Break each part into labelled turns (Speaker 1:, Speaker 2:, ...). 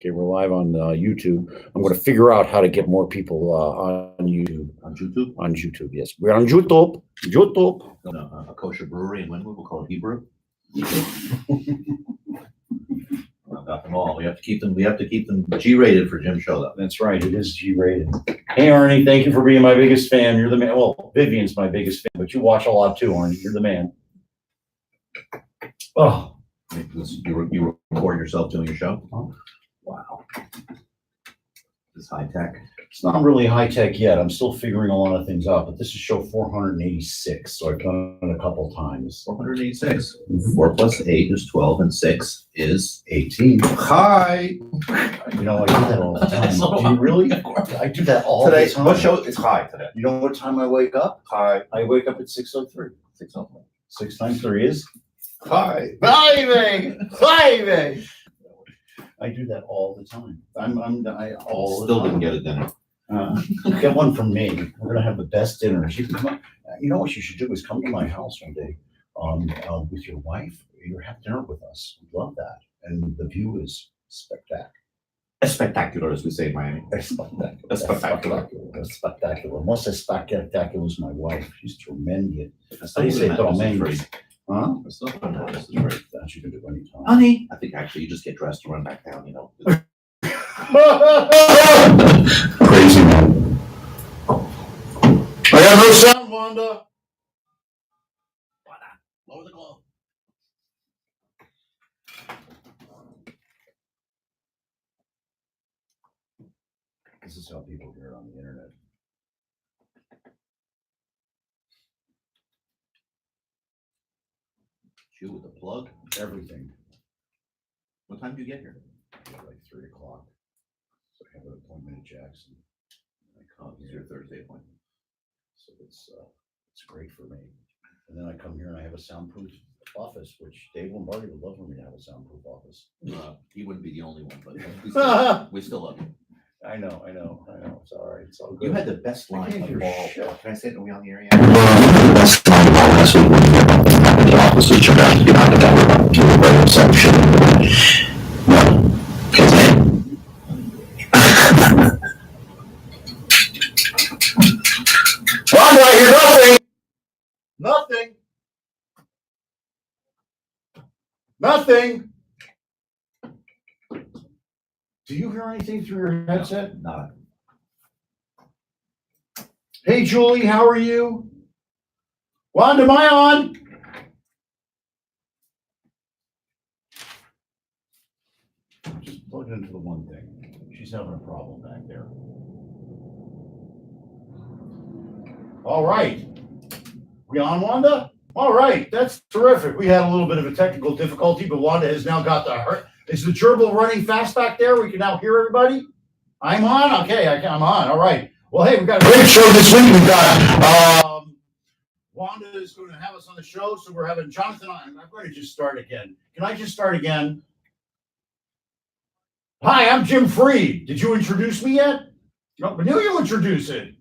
Speaker 1: Okay, we're live on YouTube. I'm going to figure out how to get more people on YouTube.
Speaker 2: On YouTube?
Speaker 1: On YouTube, yes. We're on YouTube. YouTube.
Speaker 2: A kosher brewery in Linwood. We'll call it Hebrew. I've got them all. We have to keep them. We have to keep them G-rated for Jim's show, though.
Speaker 1: That's right. It is G-rated. Hey, Arnie, thank you for being my biggest fan. You're the man. Well, Vivian's my biggest fan, but you watch a lot too, Arnie. You're the man. Oh,
Speaker 2: You record yourself doing your show?
Speaker 1: Oh.
Speaker 2: Wow. It's high tech.
Speaker 1: It's not really high tech yet. I'm still figuring a lot of things out, but this is show 486, so I've done it a couple times.
Speaker 2: 486. 4 plus 8 is 12, and 6 is 18. Hi.
Speaker 1: You know, I do that all the time. Do you really? I do that all
Speaker 2: Today,
Speaker 1: the time.
Speaker 2: what show is high today?
Speaker 1: You know what time I wake up?
Speaker 2: Hi.
Speaker 1: I wake up at 6:03.
Speaker 2: 6:03.
Speaker 1: 6 times 3 is?
Speaker 2: Hi.
Speaker 1: I do that all the time. I all
Speaker 2: Still
Speaker 1: the time.
Speaker 2: didn't get a dinner.
Speaker 1: Get one from me. We're gonna have the best dinner. You can come up. You know what you should do is come to my house one day, with your wife. You have dinner with us. We'd love that. And the view is spectacular.
Speaker 2: Spectacular, as we say in Miami.
Speaker 1: Spectacular.
Speaker 2: Spectacular.
Speaker 1: Spectacular. Most spectacular is my wife. She's tremendous.
Speaker 2: How do you say
Speaker 1: tremendous? Huh?
Speaker 2: I still don't know. This is great.
Speaker 1: That you can do anytime.
Speaker 2: Honey. I think actually you just get dressed and run back down, you know.
Speaker 1: Crazy man. I got no sound, Wanda.
Speaker 2: Why not? Lower the glow.
Speaker 1: This is how people hear it on the internet.
Speaker 2: Chew with the plug.
Speaker 1: Everything.
Speaker 2: What time do you get here?
Speaker 1: Like 3 o'clock. So I have an appointment at Jackson. I come
Speaker 2: It's
Speaker 1: here,
Speaker 2: your Thursday appointment.
Speaker 1: so it's great for me. And then I come here and I have a soundproof office, which Dave Lombardi would love for me to have a soundproof office.
Speaker 2: He wouldn't be the only one, but we still love you.
Speaker 1: I know. It's all right. It's all good.
Speaker 2: You had the best line
Speaker 1: can't
Speaker 2: of
Speaker 1: hear
Speaker 2: all.
Speaker 1: shit.
Speaker 2: Can I say it? Are we on the air yet?
Speaker 3: The best line of all last week when you got the office, which turned out to be not the government, you were very upset, shit. No. His name. Wanda, I hear nothing.
Speaker 1: Nothing. Do you hear anything through your headset?
Speaker 2: Not.
Speaker 1: Hey, Julie, how are you? Wanda, am I on? Just plug it into the one thing. She's having a problem back there. All right. We on, Wanda? All right. That's terrific. We had a little bit of a technical difficulty, but Wanda has now got is the gerbil running fast back there? We can now hear everybody? I'm on? Okay, I'm on. All right. Well, hey, we've got a great show this week. We've got Wanda is going to have us on the show, so we're having Jonathan on. I'm going to just start again. Can I just start again? Hi, I'm Jim Freed. Did you introduce me yet? No, but knew you introduce it.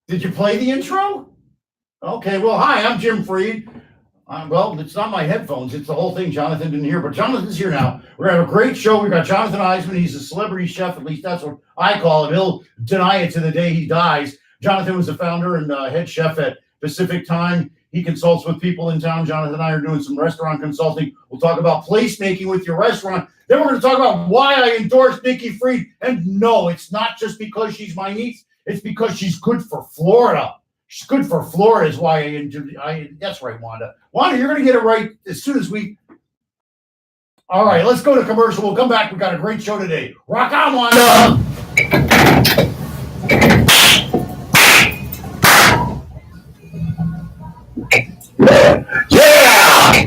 Speaker 1: Did you play the intro? Okay, well, hi, I'm Jim Freed. Well, it's not my headphones. It's the whole thing Jonathan didn't hear, but Jonathan's here now. We're going to have a great show. We've got Jonathan Eisman. He's a celebrity chef. At least that's what I call him. He'll deny it to the day he dies. Jonathan was the founder and head chef at Pacific Time. He consults with people in town. Jonathan and I are doing some restaurant consulting. We'll talk about placemaking with your restaurant. Then we're going to talk about why I endorse Nikki Fried. And no, it's not just because she's my niece. It's because she's good for Florida. She's good for Florida is why that's right, Wanda. Wanda, you're going to get it right as soon as we... All right, let's go to commercial. We'll come back. We've got a great show today. Rock on, Wanda.
Speaker 3: Yeah!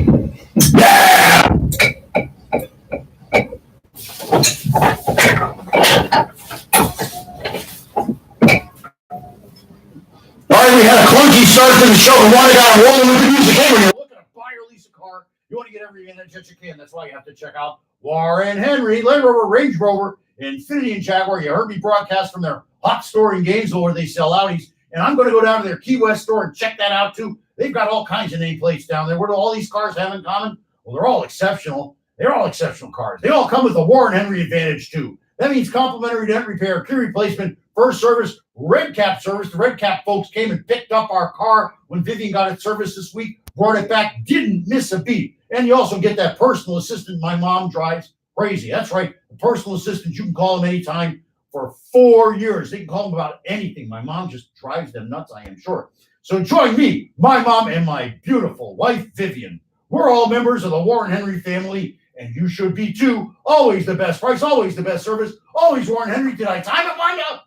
Speaker 3: All right, we had a clunky start to the show. We want to get rolling with the music. Hey, when you're
Speaker 1: looking to buy or lease a car, you want to get everything that you can. That's why you have to check out Warren Henry, Land Rover, Range Rover, Infiniti, and Jaguar. You heard me broadcast from their hot store in Gainesville where they sell Audis. And I'm going to go down to their Key West store and check that out too. They've got all kinds of nameplates down there. What do all these cars have in common? Well, they're all exceptional. They're all exceptional cars. They all come with the Warren Henry Advantage too. That means complimentary dent repair, key replacement, first service, red cap service. The red cap folks came and picked up our car when Vivian got it serviced this week, brought it back, didn't miss a beat. And you also get that personal assistant my mom drives crazy. That's right. The personal assistant, you can call them anytime for 4 years. They can call them about anything. My mom just drives them nuts, I am sure. So join me, my mom, and my beautiful wife, Vivian. We're all members of the Warren Henry family, and you should be too. Always the best price, always the best service, always Warren Henry. Did I time it, Wanda?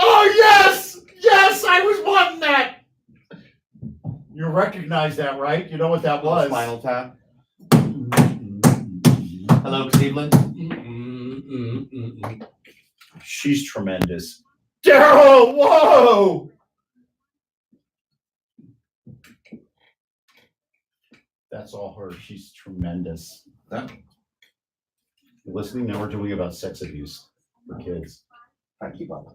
Speaker 1: Oh, yes! Yes, I was wanting that. You recognize that, right? You know what that was.
Speaker 2: Spinal Tap. Hello, Cleveland.
Speaker 1: She's tremendous. Daryl, whoa! That's all her. She's tremendous.
Speaker 2: Yeah.
Speaker 1: You listening? Now we're doing about sex abuse for kids.
Speaker 2: I keep up.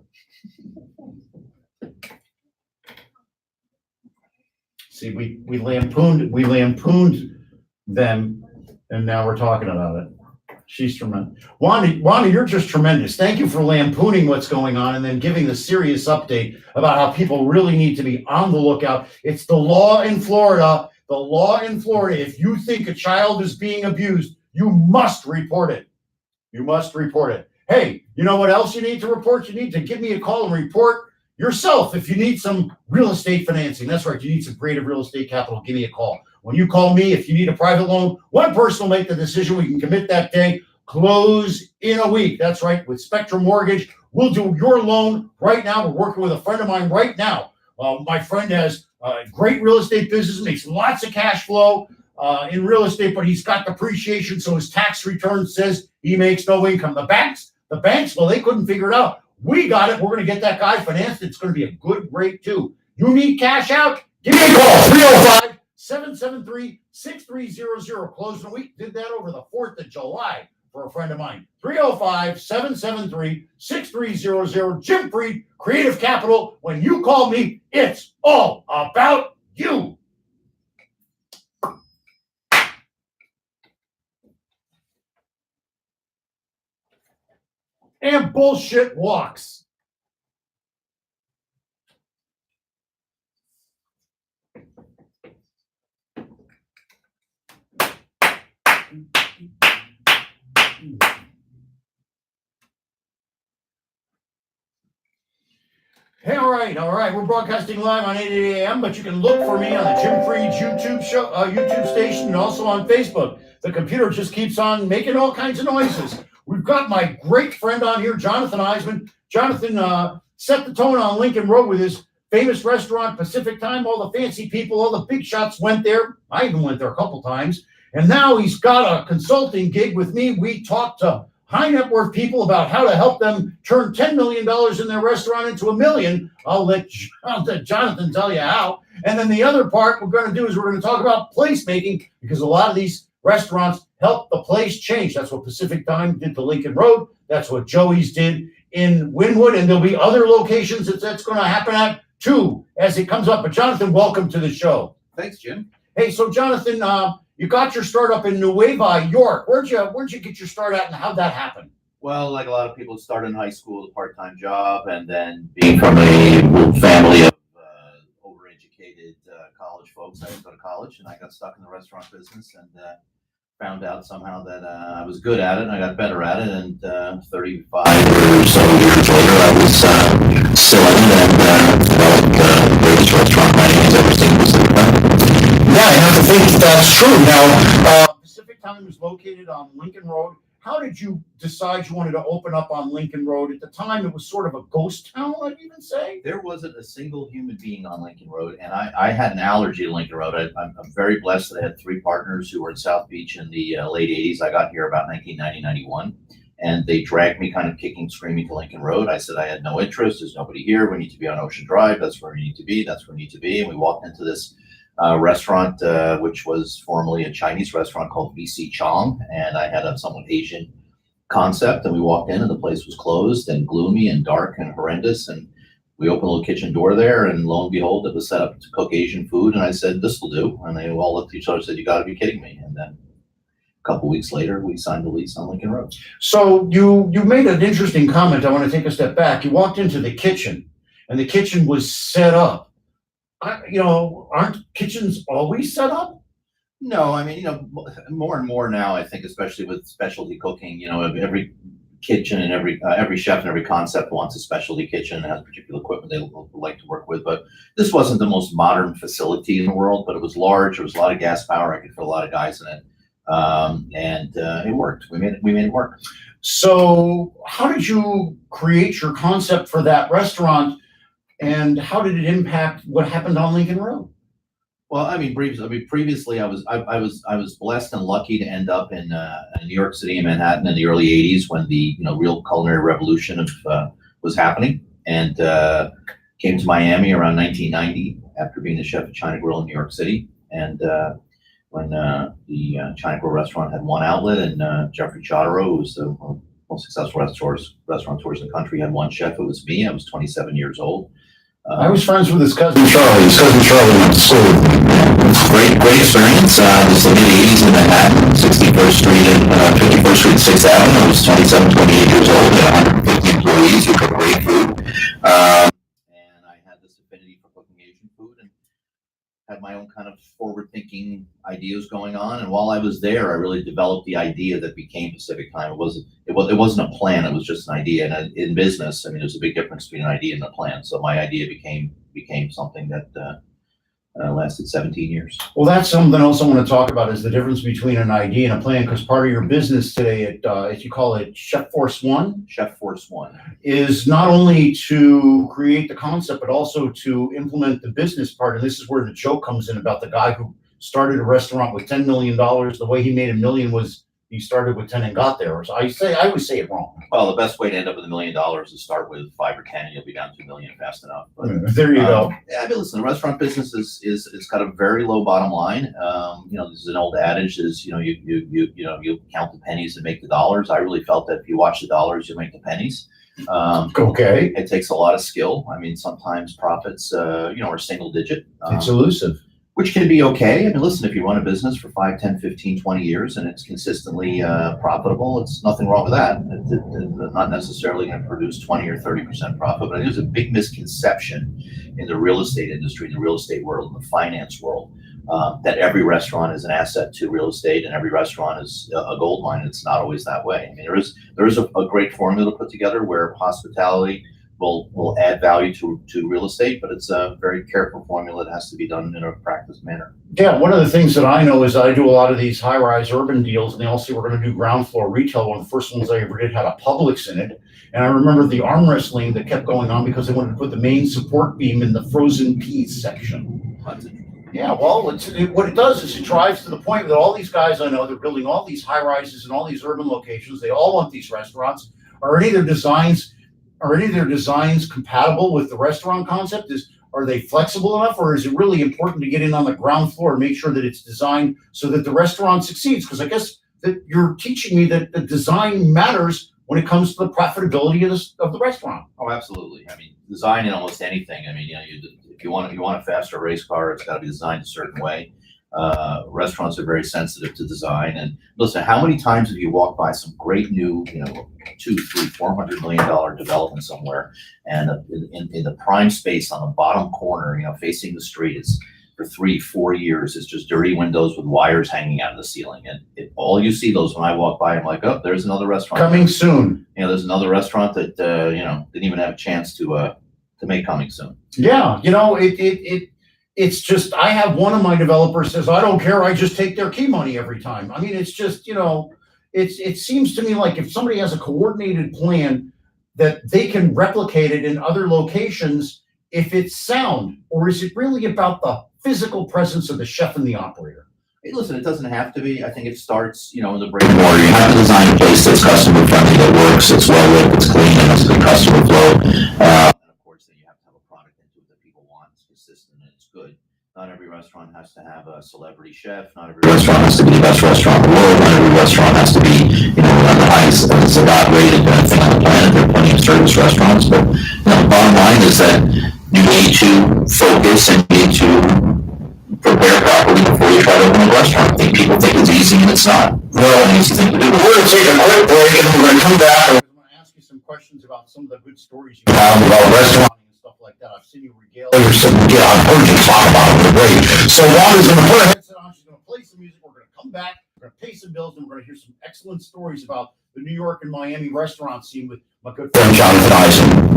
Speaker 1: See, we lampooned them, and now we're talking about it. She's tremendous. Wanda, you're just tremendous. Thank you for lampooning what's going on and then giving the serious update about how people really need to be on the lookout. It's the law in Florida. The law in Florida, if you think a child is being abused, you must report it. You must report it. Hey, you know what else you need to report? You need to give me a call and report yourself if you need some real estate financing. That's right. You need some creative real estate capital. Give me a call. When you call me, if you need a private loan, one person will make the decision. We can commit that day, close in a week. That's right. With Spectrum Mortgage, we'll do your loan right now. We're working with a friend of mine right now. My friend has a great real estate business, makes lots of cash flow in real estate, but he's got depreciation, so his tax return says he makes no income. The banks, well, they couldn't figure it out. We got it. We're going to get that guy financed. It's going to be a good rate, too. You need cash out? Give me a call, 305-773-6300. Closing a week. Did that over the 4th of July for a friend of mine. 305-773-6300. Jim Freed, Creative Capital. When you call me, it's all about you. And bullshit walks. Hey, all right. We're broadcasting live on 8 a.m., but you can look for me on the Jim Freed YouTube station and also on Facebook. The computer just keeps on making all kinds of noises. We've got my great friend on here, Jonathan Eisman. Jonathan set the tone on Lincoln Road with his famous restaurant, Pacific Time. All the fancy people, all the big shots went there. I even went there a couple times. And now he's got a consulting gig with me. We talked to high net worth people about how to help them turn $10 million in their restaurant into $1 million. I'll let Jonathan tell you how. And then the other part we're going to do is we're going to talk about placemaking, because a lot of these restaurants help the place change. That's what Pacific Time did to Lincoln Road. That's what Joey's did in Wynwood. And there'll be other locations that's going to happen at too as it comes up. But Jonathan, welcome to the show.
Speaker 2: Thanks, Jim.
Speaker 1: Hey, so Jonathan, you got your start up in Nueva York. Where'd you get your start at, and how'd that happen?
Speaker 2: Well, like a lot of people, started in high school with a part-time job, and then being from a family of overeducated college folks, I didn't go to college, and I got stuck in the restaurant business, and found out somehow that I was good at it, and I got better at it, and 35 or so years later, I was still in it, and developed the greatest restaurant my hands ever seen.
Speaker 1: Yeah, I have to think that's true. Now, Pacific Time is located on Lincoln Road. How did you decide you wanted to open up on Lincoln Road? At the time, it was sort of a ghost town, I'd even say.
Speaker 2: There wasn't a single human being on Lincoln Road, and I had an allergy to Lincoln Road. I'm very blessed that I had 3 partners who were in South Beach in the late 80s. I got here about 1990, 91. And they dragged me kind of kicking, screaming to Lincoln Road. I said I had no interest. There's nobody here. We need to be on Ocean Drive. That's where we need to be. That's where we need to be. And we walked into this restaurant, which was formerly a Chinese restaurant called VC Chong. And I had a somewhat Asian concept. And we walked in and the place was closed and gloomy and dark and horrendous. And we opened a little kitchen door there. And lo and behold, it was set up to cook Asian food. And I said, this will do. And they all looked at each other and said, you got to be kidding me. And then a couple weeks later, we signed the lease on Lincoln Road.
Speaker 1: So you made an interesting comment. I want to take a step back. You walked into the kitchen, and the kitchen was set up. Aren't kitchens always set up?
Speaker 2: No, I mean, more and more now, I think, especially with specialty cooking, every kitchen and every chef and every concept wants a specialty kitchen and has particular equipment they like to work with. But this wasn't the most modern facility in the world, but it was large. There was a lot of gas power. I could fit a lot of guys in it. And it worked. We made it work.
Speaker 1: So how did you create your concept for that restaurant, and how did it impact what happened on Lincoln Road?
Speaker 2: Well, previously I was blessed and lucky to end up in New York City and Manhattan in the early '80s when the real culinary revolution was happening, and came to Miami around 1990 after being the chef at China Grill in New York City. And when the China Grill restaurant had one outlet, and Jeffrey Chodorow, who was the most successful restaurateurs in the country, had one chef. It was me. I was 27 years old.
Speaker 1: I was friends with his cousin
Speaker 3: Charlie. His cousin Charlie went to school. Great experience. This is the mid-80s in Manhattan, 61st Street and 51st Street, 6th Avenue. I was 27, 28 years old. We had 150 employees who cooked great food.
Speaker 2: And I had this affinity for cooking Asian food and had my own kind of forward-thinking ideas going on. And while I was there, I really developed the idea that became Pacific Time. It wasn't a plan. It was just an idea. And in business, I mean, there's a big difference between an idea and a plan. So my idea became something that lasted 17 years.
Speaker 1: Well, that's something else I want to talk about, is the difference between an idea and a plan, because part of your business today, as you call it, Chef Force One, is not only to create the concept, but also to implement the business part. And this is where the joke comes in about the guy who started a restaurant with $10 million. The way he made $1 million was he started with 10 and got there. So I always say it wrong.
Speaker 2: Well, the best way to end up with $1 million is start with 5 or 10, and you'll be down to $1 million fast enough. But,
Speaker 1: there you go.
Speaker 2: Yeah, I mean, listen, the restaurant business is got a very low bottom line. There's an old adage: is you count the pennies and make the dollars. I really felt that if you watch the dollars, you make the pennies.
Speaker 1: Okay.
Speaker 2: It takes a lot of skill. I mean, sometimes profits, are single digit.
Speaker 1: It's elusive.
Speaker 2: Which can be okay. I mean, listen, if you run a business for 5, 10, 15, 20 years and it's consistently profitable, it's nothing wrong with that. It's not necessarily going to produce 20 or 30% profit, but I think there's a big misconception in the real estate industry, in the real estate world, in the finance world, that every restaurant is an asset to real estate and every restaurant is a gold mine. It's not always that way. I mean, there is a great formula put together where hospitality will add value to real estate, but it's a very careful formula that has to be done in a practiced manner.
Speaker 1: Yeah, one of the things that I know is I do a lot of these high-rise urban deals, and they all say we're going to do ground floor retail. One of the first ones I ever did had a Publix in it, and I remember the arm wrestling that kept going on because they wanted to put the main support beam in the frozen peas section. Yeah, well, what it does is it drives to the point that all these guys I know, they're building all these high-rises in all these urban locations. They all want these restaurants. Are any of their designs compatible with the restaurant concept? Are they flexible enough, or is it really important to get in on the ground floor and make sure that it's designed so that the restaurant succeeds? Because I guess that you're teaching me that the design matters when it comes to the profitability of the restaurant.
Speaker 2: Oh, absolutely. I mean, design in almost anything. I mean, if you want a faster race car, it's got to be designed a certain way. Restaurants are very sensitive to design. And listen, how many times have you walked by some great new, $200, $300, $400 million development somewhere, and in the prime space on the bottom corner, facing the street, it's for 3-4 years, it's just dirty windows with wires hanging out of the ceiling. And all you see those when I walk by, I'm like, oh, there's another restaurant
Speaker 1: coming soon.
Speaker 2: There's another restaurant that didn't even have a chance to make coming soon.
Speaker 1: Yeah, it's just, I have one of my developers says, I don't care, I just take their key money every time. I mean, it's just, it seems to me like if somebody has a coordinated plan that they can replicate it in other locations if it's sound, or is it really about the physical presence of the chef and the operator?
Speaker 2: Hey, listen, it doesn't have to be. I think it starts, in the break.
Speaker 3: Or you have to design a place that's customer friendly, that works, it's well lit, it's clean, and has a good customer flow.
Speaker 2: And of course, then you have to have a product into it that people want. It's consistent and it's good. Not every restaurant has to have a celebrity chef. Not every
Speaker 3: Restaurant has to be the best restaurant in the world. Not every restaurant has to be, the highest Zagat rated thing on the planet. There are plenty of service restaurants, but the bottom line is that you need to focus and you need to prepare properly before you try to open a restaurant. I think people think it's easy and it's not. Well, an easy thing to do. We're going to take a quick break and we're going to come back.
Speaker 1: I'm going to ask you some questions about some of the good stories you have
Speaker 3: About restaurant
Speaker 1: and stuff like that. I've seen you regale.
Speaker 3: I've heard you talk about it. Great. So Wanda's going to put her
Speaker 1: Headset on. She's going to play some music. We're going to come back. We're going to pay some bills, and we're going to hear some excellent stories about the New York and Miami restaurant scene with my good friend
Speaker 3: Jonathan Eisman.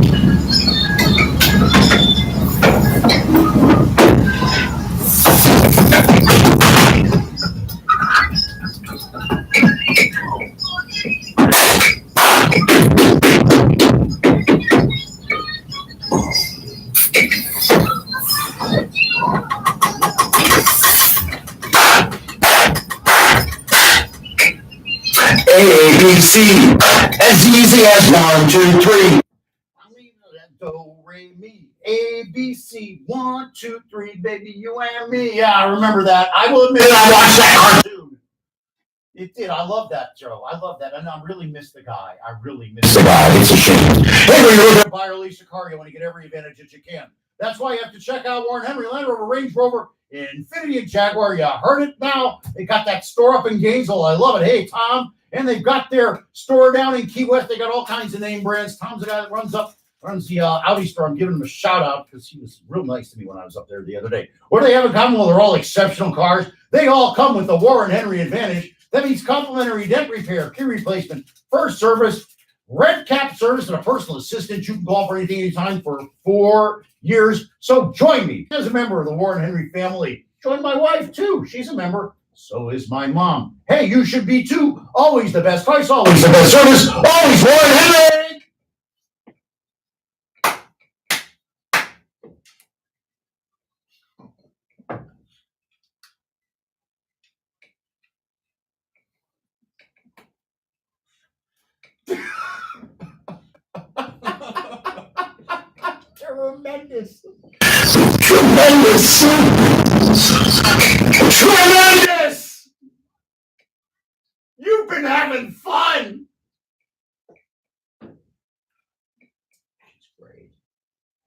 Speaker 3: A, B, C, as easy as 1, 2, 3.
Speaker 1: Do, re, mi, A, B, C, 1, 2, 3, baby, you and me. Yeah, I remember that. I will admit I watched that cartoon. It did. I love that, Joe. I love that. And I really miss the guy. I really miss
Speaker 3: the guy. It's a shame.
Speaker 1: Hey, buy or lease a car, you want to get every advantage that you can. That's why you have to check out Warren Henry, Land Rover, Range Rover, Infiniti, and Jaguar. You heard it now. They got that store up in Gainesville. I love it. Hey, Tom. And they've got their store down in Key West. They got all kinds of name brands. Tom's the guy that runs the Audi store. I'm giving him a shout out because he was real nice to me when I was up there the other day. What do they have in common? Well, they're all exceptional cars. They all come with the Warren Henry Advantage. That means complimentary dent repair, key replacement, first service, red cap service, and a personal assistant. You can call for anything anytime for 4 years. So join me as a member of the Warren Henry family. Join my wife too. She's a member. So is my mom. Hey, you should be too. Always the best price, always the best service, always Warren Henry. Tremendous. Tremendous. Tremendous. You've been having fun. It's great.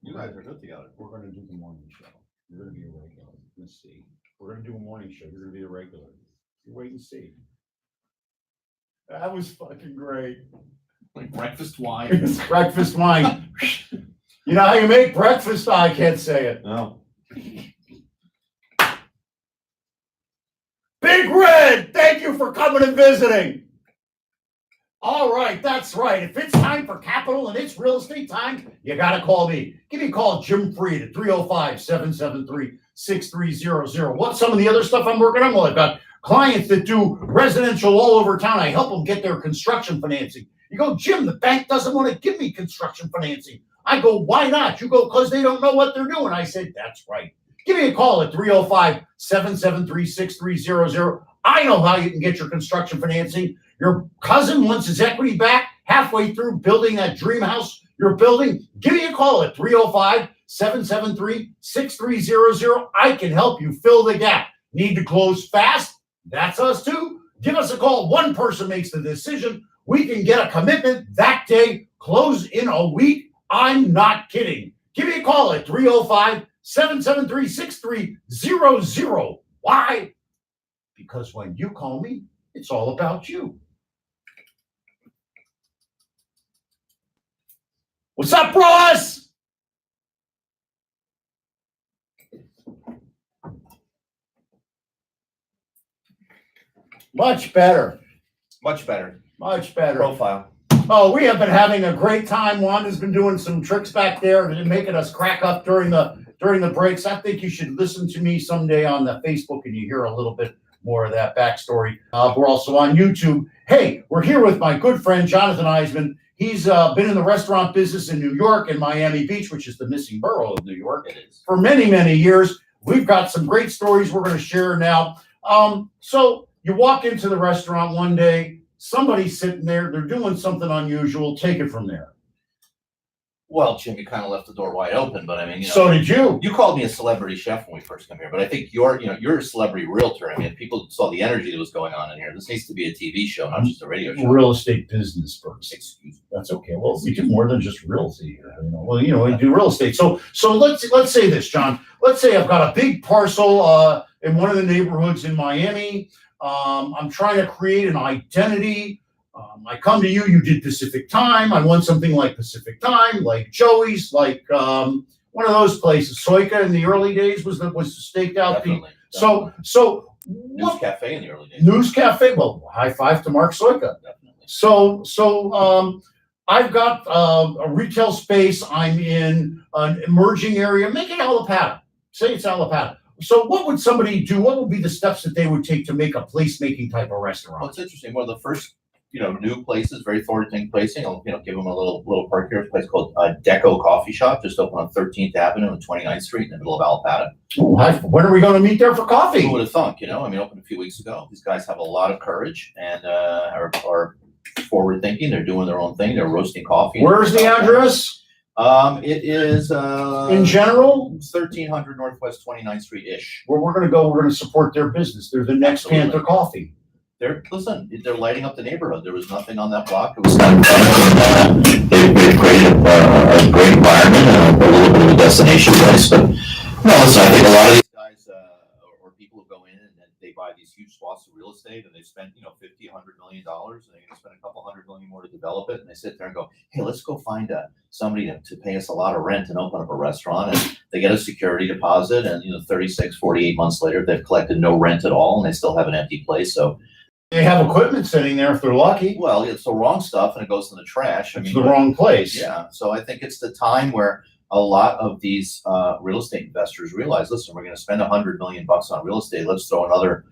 Speaker 2: You guys are good together.
Speaker 1: We're going to do the morning show. You're going to be a regular. Let's see. We're going to do a morning show. You're going to be a regular. You wait and see. That was fucking great.
Speaker 2: Like breakfast wine.
Speaker 1: It's breakfast wine. You know how you make breakfast? I can't say it.
Speaker 2: No.
Speaker 1: Big Red, thank you for coming and visiting. All right, that's right. If it's time for capital and it's real estate time, you got to call me. Give me a call, Jim Freed, at 305-773-6300. What's some of the other stuff I'm working on? Well, I've got clients that do residential all over town. I help them get their construction financing. You go, Jim, the bank doesn't want to give me construction financing. I go, why not? You go, because they don't know what they're doing. I said, that's right. Give me a call at 305-773-6300. I know how you can get your construction financing. Your cousin wants his equity back halfway through building that dream house you're building. Give me a call at 305-773-6300. I can help you fill the gap. Need to close fast? That's us too. Give us a call. One person makes the decision. We can get a commitment that day, close in a week. I'm not kidding. Give me a call at 305-773-6300. Why? Because when you call me, it's all about you. What's up, bros? Much better.
Speaker 2: Much better.
Speaker 1: Much better.
Speaker 2: Profile.
Speaker 1: Oh, we have been having a great time. Wanda's been doing some tricks back there and making us crack up during the breaks. I think you should listen to me someday on the Facebook and you hear a little bit more of that backstory. We're also on YouTube. Hey, we're here with my good friend, Jonathan Eisman. He's been in the restaurant business in New York and Miami Beach, which is the missing borough of New York,
Speaker 2: It is.
Speaker 1: for many, many years. We've got some great stories we're going to share now. So you walk into the restaurant one day, somebody's sitting there, they're doing something unusual. Take it from there.
Speaker 2: Well, Jim, you kind of left the door wide open, but I mean,
Speaker 1: So did you.
Speaker 2: You called me a celebrity chef when we first came here, but I think you're a celebrity realtor. I mean, if people saw the energy that was going on in here, this needs to be a TV show, not just a radio show.
Speaker 1: Real estate business person.
Speaker 2: Excuse me.
Speaker 1: That's okay. Well, we do more than just realty here. Well, we do real estate. So let's say this, John. Let's say I've got a big parcel in one of the neighborhoods in Miami. I'm trying to create an identity. I come to you. You did Pacific Time. I want something like Pacific Time, like Joey's, like one of those places. Soika in the early days was staked out.
Speaker 2: Definitely.
Speaker 1: So
Speaker 2: News Cafe in the early days.
Speaker 1: News Cafe. Well, high five to Mark Soika.
Speaker 2: Definitely.
Speaker 1: So I've got a retail space. I'm in an emerging area. Make it Allapattah. Say it's Allapattah. So what would somebody do? What would be the steps that they would take to make a placemaking type of restaurant?
Speaker 2: Well, it's interesting. One of the first, new places, very forward-thinking placing. I'll, give them a little park here. A place called Deco Coffee Shop, just opened on 13th Avenue and 29th Street in the middle of Allapattah.
Speaker 1: Ooh, when are we going to meet there for coffee?
Speaker 2: Who would have thunk? Opened a few weeks ago. These guys have a lot of courage and are forward-thinking. They're doing their own thing. They're roasting coffee.
Speaker 1: Where's the address?
Speaker 2: It is
Speaker 1: in general
Speaker 2: 1300 Northwest 29th Street ish.
Speaker 1: Where we're going to go, we're going to support their business. They're the next
Speaker 2: Absolutely.
Speaker 1: Panther Coffee.
Speaker 2: They're lighting up the neighborhood. There was nothing on that block. It was
Speaker 3: They've created a great environment and a little bit of a destination place. But no, listen, I think a lot of these
Speaker 2: guys or people who go in and they buy these huge swaths of real estate and they spend $50, $100 million and they're going to spend a couple $100 million more to develop it, and they sit there and go, hey, let's go find somebody to pay us a lot of rent and open up a restaurant, and they get a security deposit, and 36, 48 months later they've collected no rent at all and they still have an empty place. So
Speaker 1: they have equipment sitting there if they're lucky.
Speaker 2: Well, it's the wrong stuff and it goes in the trash.
Speaker 1: It's the wrong place.
Speaker 2: Yeah. So I think it's the time where a lot of these real estate investors realize, listen, we're going to spend $100 million on real estate. Let's throw another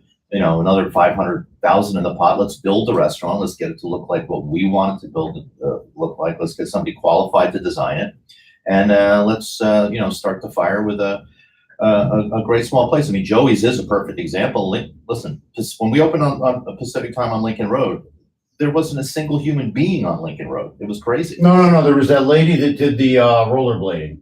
Speaker 2: 500,000 in the pot. Let's build the restaurant. Let's get it to look like what we want it to look like. Let's get somebody qualified to design it, and let's start the fire with a great small place. I mean, Joey's is a perfect example. Listen, when we opened on Pacific Time on Lincoln Road, there wasn't a single human being on Lincoln Road. It was crazy.
Speaker 1: No. There was that lady that did the rollerblading.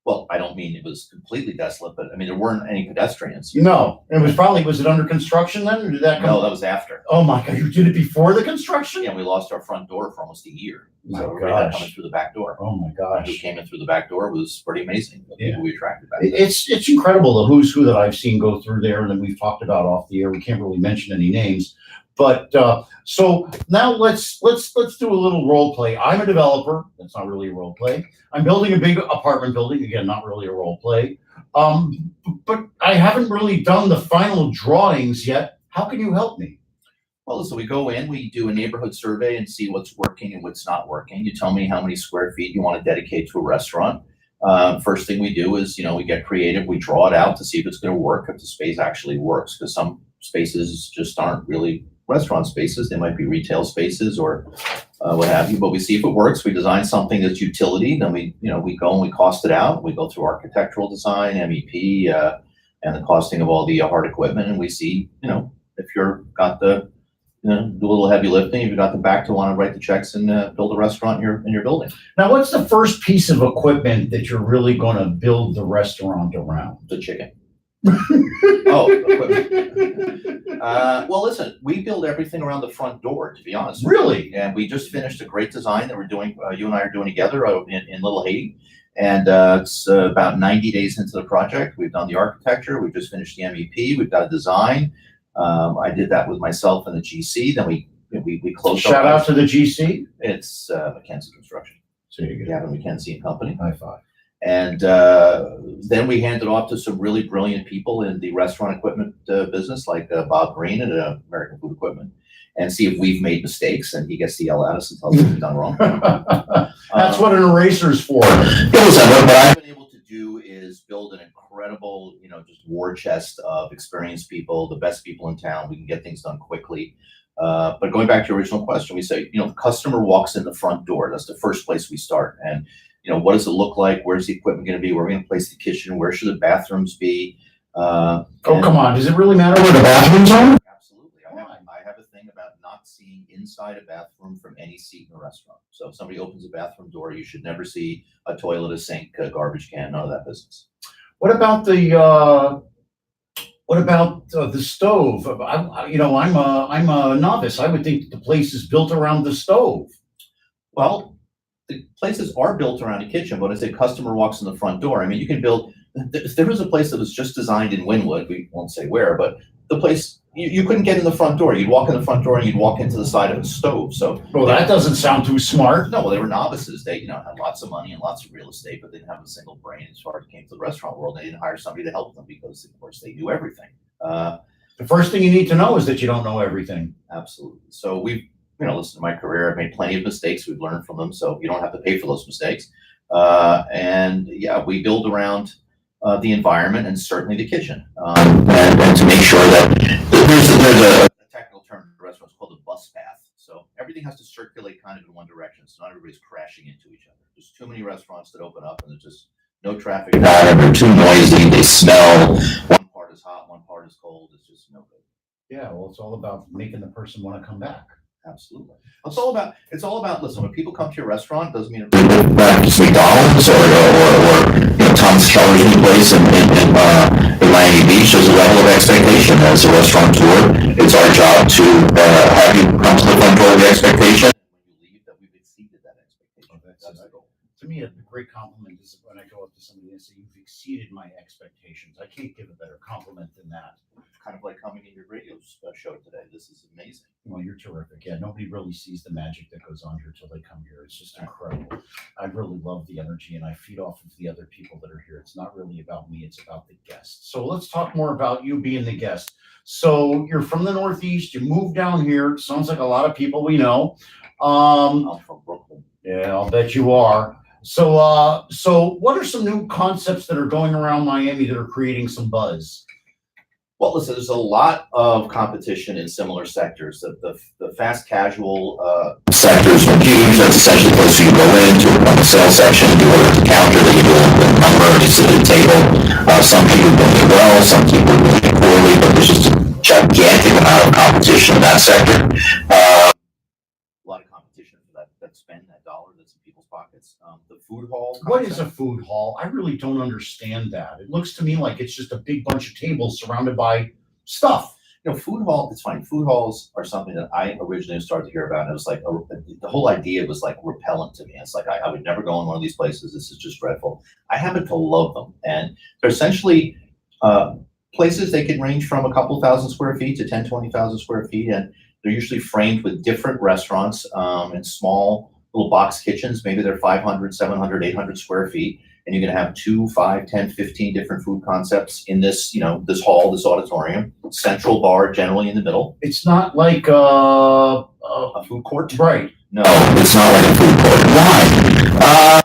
Speaker 2: Well, I don't mean it was completely desolate, but I mean, there weren't any pedestrians.
Speaker 1: No, was it under construction then? Or did that come?
Speaker 2: No, that was after.
Speaker 1: Oh my God, you did it before the construction?
Speaker 2: Yeah, we lost our front door for almost a year.
Speaker 1: My
Speaker 2: So everybody had
Speaker 1: gosh.
Speaker 2: coming through the back door.
Speaker 1: Oh my
Speaker 2: Who
Speaker 1: gosh.
Speaker 2: came in through the back door was pretty amazing. The people we attracted back then.
Speaker 1: It's incredible, the who's who that I've seen go through there and that we've talked about off the air. We can't really mention any names. But so now let's do a little role play. I'm a developer. That's not really a role play. I'm building a big apartment building. Again, not really a role play. But I haven't really done the final drawings yet. How can you help me?
Speaker 2: Well, so we go in, we do a neighborhood survey and see what's working and what's not working. You tell me how many square feet you want to dedicate to a restaurant. First thing we do is, we get creative. We draw it out to see if it's going to work, if the space actually works, because some spaces just aren't really restaurant spaces. They might be retail spaces or what have you, but we see if it works. We design something that's utility. Then we go and we cost it out. We go through architectural design, MEP, and the costing of all the hard equipment. And we see, if you're got the, do a little heavy lifting, if you got the back to want to write the checks and build a restaurant in your building.
Speaker 1: Now, what's the first piece of equipment that you're really going to build the restaurant around?
Speaker 2: The chicken. Oh, equipment. Well, listen, we build everything around the front door, to be honest.
Speaker 1: Really?
Speaker 2: And we just finished a great design that we're doing, you and I are doing together in Little Haiti. And it's about 90 days into the project. We've done the architecture. We've just finished the MEP. We've got a design. I did that with myself and the GC. Then we closed.
Speaker 1: Shout out to the GC.
Speaker 2: It's McKenzie Construction.
Speaker 1: So you go.
Speaker 2: Gavin McKenzie and Company.
Speaker 1: High five.
Speaker 2: And then we handed off to some really brilliant people in the restaurant equipment business, like Bob Green at American Food Equipment, and see if we've made mistakes. And he gets to yell at us and tell us what we've done wrong.
Speaker 1: That's what an eraser's for.
Speaker 2: What I've been able to do is build an incredible, just war chest of experienced people, the best people in town. We can get things done quickly. But going back to your original question, we say, the customer walks in the front door. That's the first place we start. And what does it look like? Where's the equipment going to be? Where are we going to place the kitchen? Where should the bathrooms be?
Speaker 1: Oh, come on. Does it really matter where the bathrooms are?
Speaker 2: Absolutely. I have a thing about not seeing inside a bathroom from any seat in a restaurant. So if somebody opens a bathroom door, you should never see a toilet, a sink, a garbage can, none of that business.
Speaker 1: What about the stove? I'm a novice. I would think the place is built around the stove.
Speaker 2: Well, the places are built around a kitchen, but as a customer walks in the front door, I mean, you can build. There was a place that was just designed in Wynwood. We won't say where, but the place you couldn't get in the front door. You'd walk in the front door and you'd walk into the side of a stove. So,
Speaker 1: well, that doesn't sound too smart.
Speaker 2: No, well, they were novices. They, had lots of money and lots of real estate, but they didn't have a single brain as far as it came to the restaurant world. They didn't hire somebody to help them because, of course, they knew everything.
Speaker 1: The first thing you need to know is that you don't know everything.
Speaker 2: Absolutely. So we've, listen to my career. I've made plenty of mistakes. We've learned from them, so you don't have to pay for those mistakes. And yeah, we build around the environment and certainly the kitchen.
Speaker 3: And to make sure that there's
Speaker 2: A technical term in restaurants called a bus path. So everything has to circulate kind of in one direction, so not everybody's crashing into each other. There's too many restaurants that open up and there's just no traffic.
Speaker 3: they're too noisy, they smell.
Speaker 2: One part is hot, one part is cold. It's just no good.
Speaker 1: Yeah, well, it's all about making the person want to come back.
Speaker 2: Absolutely. It's all about, listen, when people come to your restaurant, doesn't mean
Speaker 3: McDonald's or Tom's Keller's new place in Miami Beach. There's a level of expectation as a restaurateur. It's our job to have you come to the front door with the expectation.
Speaker 2: when you leave that we've exceeded that expectation.
Speaker 1: That's the goal. To me, a great compliment is when I go up to somebody and say, "You've exceeded my expectations." I can't give a better compliment than that.
Speaker 2: Kind of like coming in your radio show today. This is amazing.
Speaker 1: Well, you're terrific. Yeah, nobody really sees the magic that goes on here till they come here. It's just incredible. I really love the energy and I feed off of the other people that are here. It's not really about me, it's about the guests. So let's talk more about you being the guest. So you're from the Northeast, you moved down here. Sounds like a lot of people we know.
Speaker 2: I'm from Brooklyn.
Speaker 1: Yeah, I'll bet you are. So what are some new concepts that are going around Miami that are creating some buzz?
Speaker 2: Well, listen, there's a lot of competition in similar sectors. The fast casual
Speaker 3: Sectors are huge. That's essentially the place you go into on the sales section, you order at the counter, they give you a number, you sit at a table. Some people do it well, some people do it poorly, but there's just a gigantic amount of competition in that sector.
Speaker 2: a lot of competition for that spend, that dollar that's in people's pockets. The food hall.
Speaker 1: What is a food hall? I really don't understand that. It looks to me like it's just a big bunch of tables surrounded by stuff.
Speaker 2: Food hall, it's funny. Food halls are something that I originally started to hear about. And it was like, the whole idea was like repellent to me. It's like, I would never go in one of these places. This is just dreadful. I happen to love them. And they're essentially places. They can range from a couple thousand square feet to 10, 20,000 square feet. And they're usually framed with different restaurants in small little box kitchens. Maybe they're 500, 700, 800 square feet. And you're going to have 2, 5, 10, 15 different food concepts in this, this hall, this auditorium. Central bar generally in the middle.
Speaker 1: It's not like
Speaker 2: A food court?
Speaker 1: right.
Speaker 2: No,
Speaker 3: It's not like a food court. Why?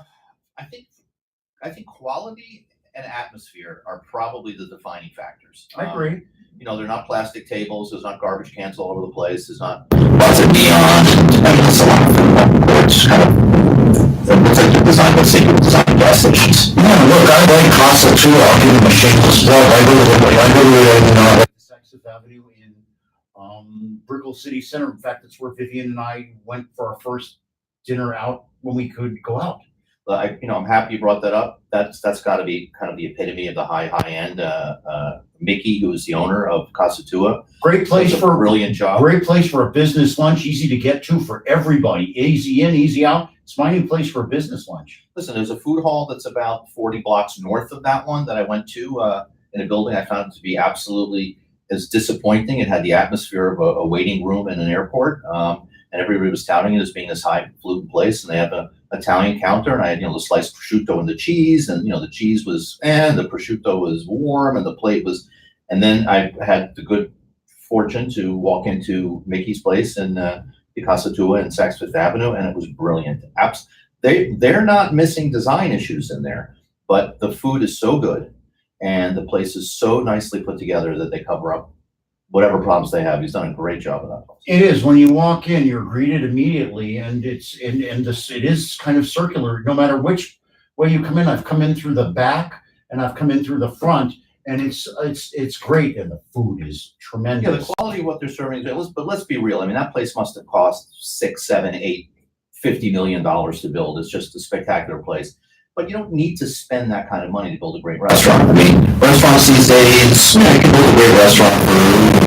Speaker 2: I think quality and atmosphere are probably the defining factors.
Speaker 1: I agree.
Speaker 2: They're not plastic tables. There's not garbage cans all over the place. There's not.
Speaker 3: Lots of neon, and it's a lot of food courts, kind of. It looks like they're designed by single design gas stations. Yeah, look, I like Casa too. I'll give them a shameless plug. I go to
Speaker 1: Sixth Avenue in Brickell City Center. In fact, that's where Vivian and I went for our first dinner out when we could go out.
Speaker 2: I'm happy you brought that up. That's got to be kind of the epitome of the high end. Mickey, who is the owner of Casa Tua,
Speaker 1: great place for
Speaker 2: a brilliant job.
Speaker 1: Great place for a business lunch, easy to get to for everybody. Easy in, easy out. It's my new place for a business lunch.
Speaker 2: Listen, there's a food hall that's about 40 blocks north of that one that I went to in a building I found it to be absolutely as disappointing. It had the atmosphere of a waiting room in an airport, and everybody was touting it as being this highfalutin place. And they have an Italian counter, and I had the sliced prosciutto and the cheese, and the cheese was the prosciutto was warm, and the plate was. And then I had the good fortune to walk into Mickey's place in the Casa Tua in Saks Fifth Avenue, and it was brilliant. They're not missing design issues in there, but the food is so good, and the place is so nicely put together that they cover up whatever problems they have. He's done a great job of that place.
Speaker 1: It is. When you walk in, you're greeted immediately, and it is kind of circular. No matter which way you come in, I've come in through the back and I've come in through the front, and it's great, and the food is
Speaker 2: Yeah,
Speaker 1: tremendous.
Speaker 2: the quality of what they're serving, but let's be real. I mean, that place must have cost $6, $7, $8, $50 million to build. It's just a spectacular place. But you don't need to spend that kind of money to build a great restaurant.
Speaker 3: Restaurant. I mean, restaurants these days, you can build a great restaurant for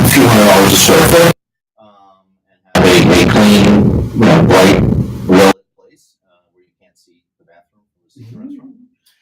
Speaker 3: a few $100s a square foot.
Speaker 2: And have
Speaker 3: A clean, bright, well.
Speaker 2: place where you can't see the bathroom or see the restaurant.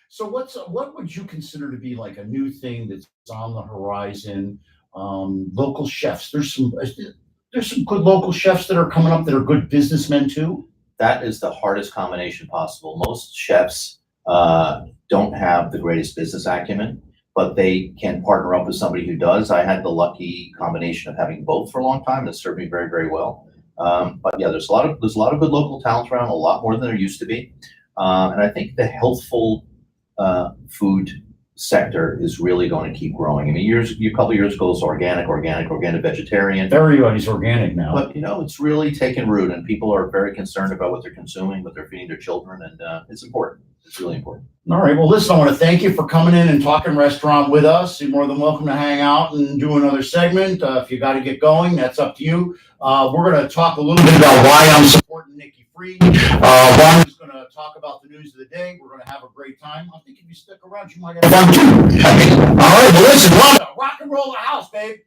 Speaker 1: So what would you consider to be like a new thing that's on the horizon? Local chefs. There's some good local chefs that are coming up that are good businessmen too.
Speaker 2: That is the hardest combination possible. Most chefs don't have the greatest business acumen, but they can partner up with somebody who does. I had the lucky combination of having both for a long time. That served me very, very well. But yeah, there's a lot of good local talent around, a lot more than there used to be. And I think the healthful food sector is really going to keep growing. I mean, a couple of years ago, it was organic, vegetarian.
Speaker 1: Everybody's organic now.
Speaker 2: But it's really taken root, and people are very concerned about what they're consuming, what they're feeding their children, and it's important. It's really important.
Speaker 1: All right. Well, listen, I want to thank you for coming in and talking restaurant with us. You're more than welcome to hang out and do another segment. If you got to get going, that's up to you. We're going to talk a little bit about why I'm supporting Nikki Fried. Juan is going to talk about the news of the day. We're going to have a great time. I think if you stick around, you might have fun too. All right. Well, listen, rock and roll the house, babe.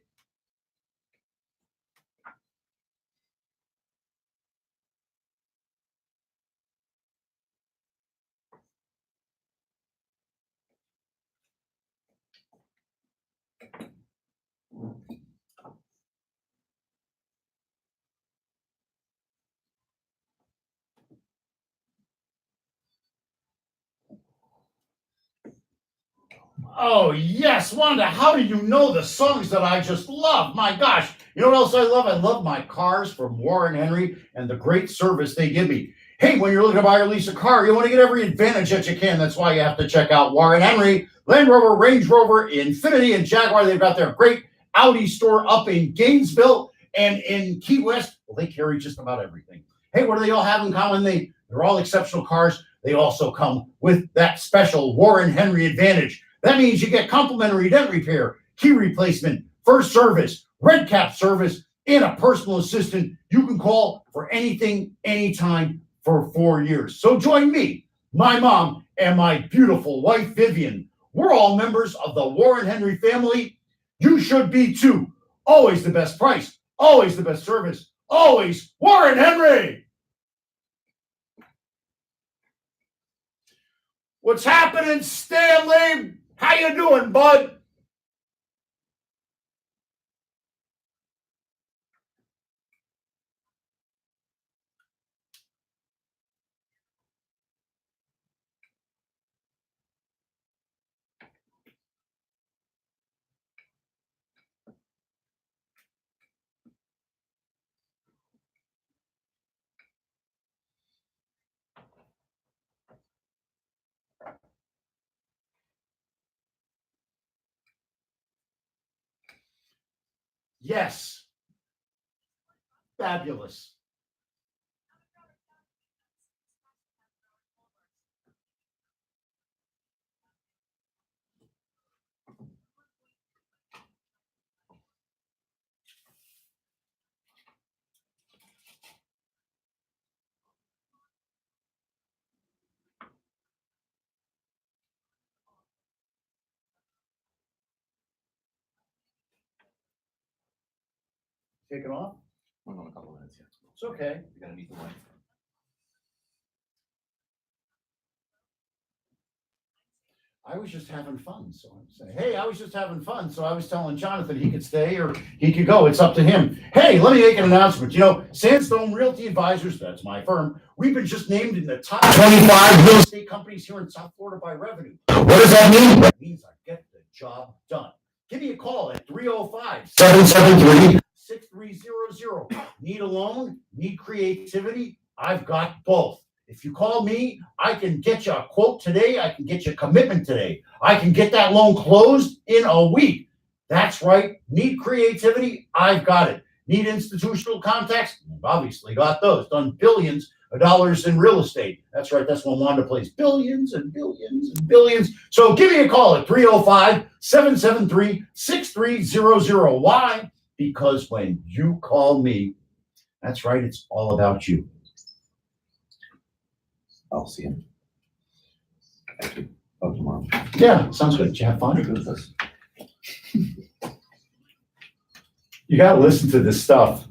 Speaker 1: Oh, yes, Wanda, how do you know the songs that I just love? My gosh, you know what else I love? I love my cars from Warren Henry and the great service they give me. Hey, when you're looking to buy or lease a car, you want to get every advantage that you can. That's why you have to check out Warren Henry, Land Rover, Range Rover, Infiniti, and Jaguar. They've got their great Audi store up in Gainesville and in Key West. Well, they carry just about everything. Hey, what do they all have in common? They're all exceptional cars. They also come with that special Warren Henry advantage. That means you get complimentary dent repair, key replacement, first service, red cap service, and a personal assistant you can call for anything, anytime for 4 years. So join me, my mom, and my beautiful wife, Vivian. We're all members of the Warren Henry family. You should be too. Always the best price, always the best service, always Warren Henry. What's happening, Stanley? How you doing, bud? Yes. Fabulous. Take it off?
Speaker 2: We're going a couple minutes yet.
Speaker 1: It's okay.
Speaker 2: You gotta meet the wife.
Speaker 1: I was just having fun. So I'm saying, hey, I was just having fun. So I was telling Jonathan he could stay or he could go. It's up to him. Hey, let me make an announcement. Sandstone Realty Advisors, that's my firm. We've been just named in the top 25 real estate companies here in South Florida by revenue. What does that mean? That means I get the job done. Give me a call at 305-773-6300. Need a loan? Need creativity? I've got both. If you call me, I can get you a quote today. I can get you a commitment today. I can get that loan closed in a week. That's right. Need creativity? I've got it. Need institutional contacts? I've obviously got those. Done billions of dollars in real estate. That's right. That's when Wanda plays billions and billions and billions. So give me a call at 305-773-6300. Why? Because when you call me, that's right, it's all about you.
Speaker 2: I'll see him. Thank you. Oh, tomorrow.
Speaker 1: Yeah, sounds good. Did you have fun?
Speaker 2: You're good with this.
Speaker 1: You got to listen to this stuff.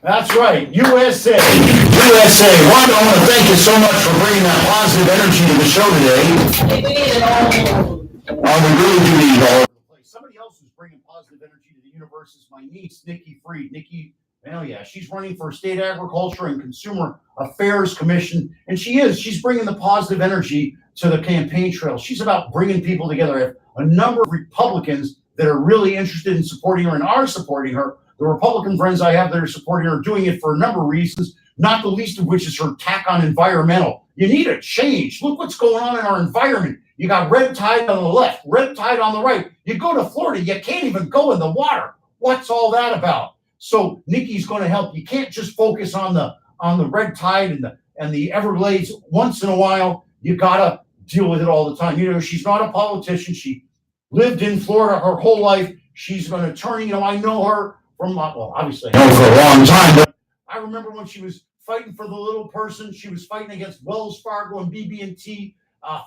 Speaker 1: That's right, USA. USA. Wanda, I want to thank you so much for bringing that positive energy to the show today. We really do need it all. Somebody else who's bringing positive energy to the universe is my niece, Nikki Freed. Nikki, oh yeah, she's running for State Agriculture and Consumer Affairs Commission, and she's bringing the positive energy to the campaign trail. She's about bringing people together. I have a number of Republicans that are really interested in supporting her and are supporting her. The Republican friends I have that are supporting her are doing it for a number of reasons, not the least of which is her attack on environmental. You need a change. Look what's going on in our environment. You got red tide on the left, red tide on the right. You go to Florida, you can't even go in the water. What's all that about? So Nikki's going to help. You can't just focus on the red tide and the Everglades once in a while. You got to deal with it all the time. You know, she's not a politician. She lived in Florida her whole life. She's an attorney. You know, I know her from, well, obviously I know her for a long time, but I remember when she was fighting for the little person. She was fighting against Wells Fargo and BB&T,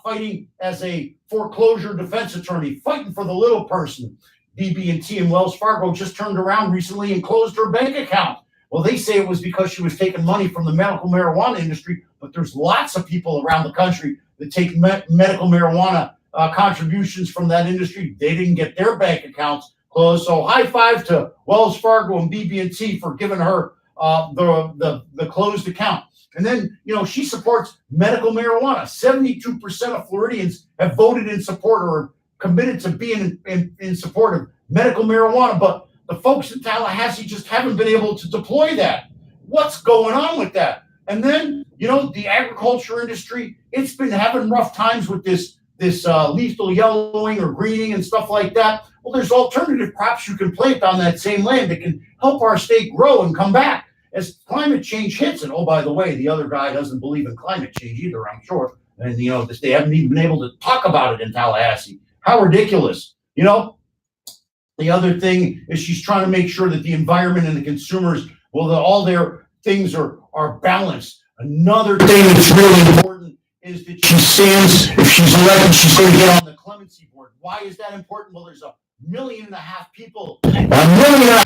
Speaker 1: fighting as a foreclosure defense attorney, fighting for the little person. BB&T and Wells Fargo just turned around recently and closed her bank account. Well, they say it was because she was taking money from the medical marijuana industry, but there's lots of people around the country that take medical marijuana contributions from that industry. They didn't get their bank accounts closed. So high five to Wells Fargo and BB&T for giving her the closed account. And then, you know, she supports medical marijuana. 72% of Floridians have voted in support or committed to being in support of medical marijuana, but the folks in Tallahassee just haven't been able to deploy that. What's going on with that? And then, you know, the agriculture industry, it's been having rough times with this lethal yellowing or greening and stuff like that. Well, there's alternative crops you can plant on that same land that can help our state grow and come back as climate change hits. And oh, by the way, the other guy doesn't believe in climate change either, I'm sure. And, you know, they haven't even been able to talk about it in Tallahassee. How ridiculous. You know, the other thing is she's trying to make sure that the environment and the consumers, well, that all their things are balanced. Another thing that's really important is that she stands, if she's elected, she's going to get on the clemency board. Why is that important? Well, there's 1.5 million people, 1.5 million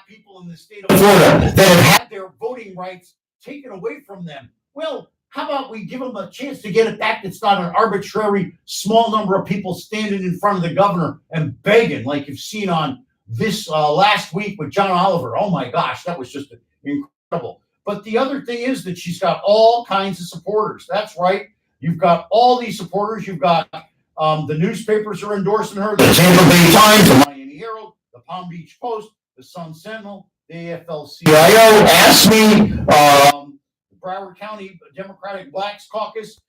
Speaker 1: people in the state of Florida that have had their voting rights taken away from them. Well, how about we give them a chance to get it back? It's not an arbitrary small number of people standing in front of the governor and begging, like you've seen on this last week with John Oliver. Oh my gosh, that was just incredible. But the other thing is that she's got all kinds of supporters. That's right. You've got all these supporters. You've got the newspapers are endorsing her. The Tampa Bay Times, the Miami Herald, the Palm Beach Post, the Sun Sentinel, the AFL-CIO, Ask Me, Broward County Democratic Blacks Caucus,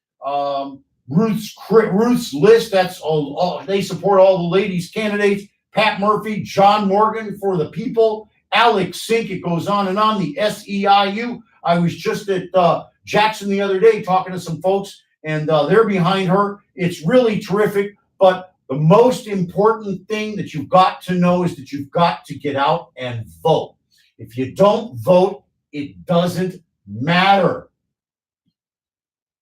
Speaker 1: Ruth's List. That's all. They support all the ladies candidates. Pat Murphy, John Morgan for the People, Alex Sink. It goes on and on. The SEIU. I was just at Jackson the other day talking to some folks, and they're behind her. It's really terrific. But the most important thing that you've got to know is that you've got to get out and vote. If you don't vote, it doesn't matter.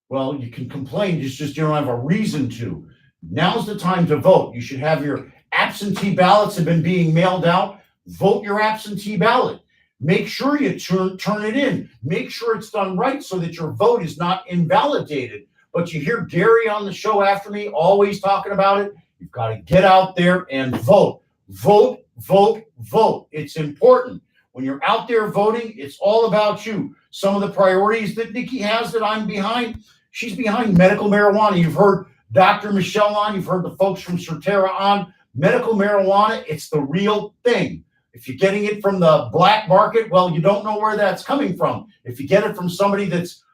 Speaker 1: Well, you can complain, it's just you don't have a reason to. Now's the time to vote. You should have your absentee ballots have been being mailed out. Vote your absentee ballot. Make sure you turn it in. Make sure it's done right so that your vote is not invalidated. But you hear Gary on the show after me always talking about it. You've got to get out there and vote. Vote, vote, vote. It's important. When you're out there voting, it's all about you. Some of the priorities that Nikki has that I'm behind, she's behind medical marijuana. You've heard Dr. Michelle on, you've heard the folks from Certera on. Medical marijuana, it's the real thing. If you're getting it from the black market, well, you don't know where that's coming from. If you get it from somebody that's